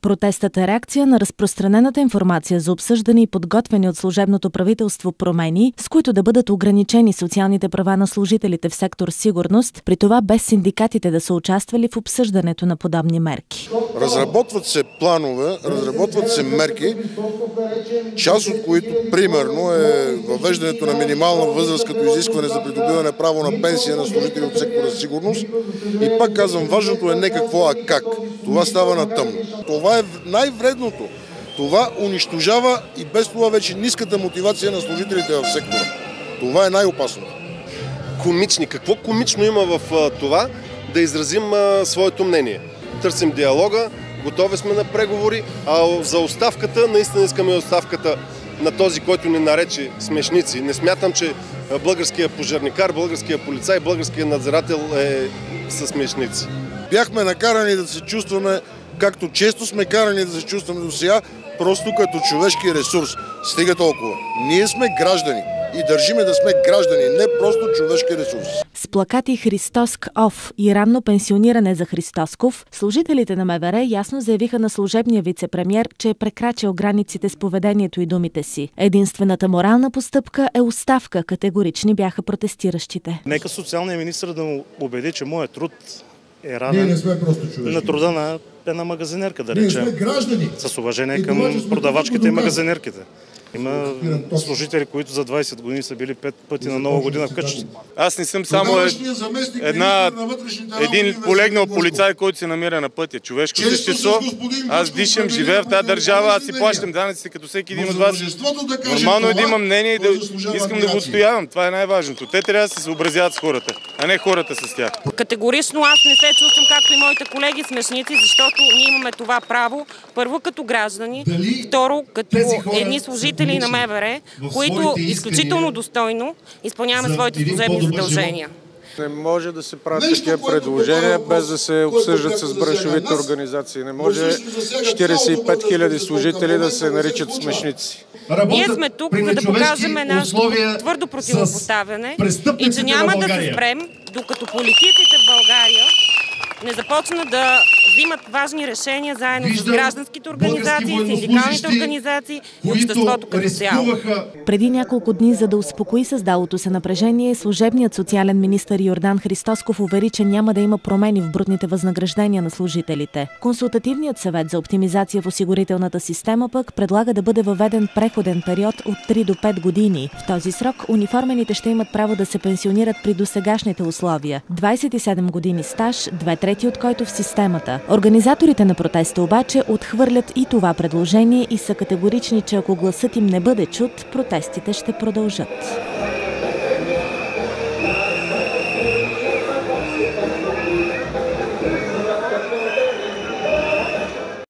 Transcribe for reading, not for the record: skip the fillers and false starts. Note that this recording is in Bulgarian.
Протестът е реакция на разпространената информация за обсъждани и подготвени от служебното правителство промени, с които да бъдат ограничени социалните права на служителите в сектор сигурност, при това без синдикатите да са участвали в обсъждането на подобни мерки. Разработват се планове, разработват се мерки, част от които примерно е въвеждането на минимална възраст като изискване за придобиване право на пенсия на служители от сектора сигурност. И пак казвам, важното е не какво, а как. Това става на тъмно. Това е най-вредното. Това унищожава и без това вече ниската мотивация на служителите в сектора. Това е най-опасното. Комични. Какво комично има в това да изразим своето мнение? Търсим диалога, готови сме на преговори, а за оставката, наистина искаме оставката на този, който ни нарече смешници. Не смятам, че българския пожарникар, българския полицай, българския надзирател са смешници. Бяхме накарани да се чувстваме, както често сме карани да се чувстваме до сега, просто като човешки ресурс. Стига толкова. Ние сме граждани и държиме да сме граждани, не просто човешки ресурс. С плакати "Христоск ОФ" и ранно пенсиониране за Христосков, служителите на МВР ясно заявиха на служебния вице-премиер, че е прекрачил границите с поведението и думите си. Единствената морална постъпка е оставка, категорични бяха протестиращите. Нека социалният министър да му убеди, че моят труд е равен на труда на една магазинерка, да речем. С уважение към продавачките и магазинерките. Има служители, които за 20 години са били 5 пъти на Нова година вкъщи. Аз не съм само един полегнал полицай, който се намира на пътя. Човешко същество. Аз дишам, живея в тази държава, аз си плащам данъците като всеки един от вас. Нормално е да имам мнение и да искам да го отстоявам. Това е най-важното. Те трябва да се съобразяват с хората, а не хората с тях. Категорично аз не се чувствам, както и моите колеги, смешници, защото ние имаме това право, първо като граждани, второ като едни служители на МВР, които изключително достойно изпълняваме своите служебни задължения. Не може да се правят такива предложения без да се обсъждат с браншовите организации. Не може 45 000 служители да се наричат смешници. Ние сме тук, за да покажем нашето твърдо противопоставяне и че няма да се спрем, докато политиците в България не започнат да взимат важни решения заедно с гражданските организации, синдикалните организации и обществото като цяло. Преди няколко дни, за да успокои създалото се напрежение, служебният социален министър Йордан Христосков увери, че няма да има промени в брутните възнаграждения на служителите. Консултативният съвет за оптимизация в осигурителната система пък предлага да бъде въведен преходен период от 3 до 5 години. В този срок униформените ще имат право да се пенсионират при досегашните условия. 27 години стаж, 2/3 от който в системата. Организаторите на протеста обаче отхвърлят и това предложение и са категорични, че ако гласът им не бъде чут, протестите ще продължат.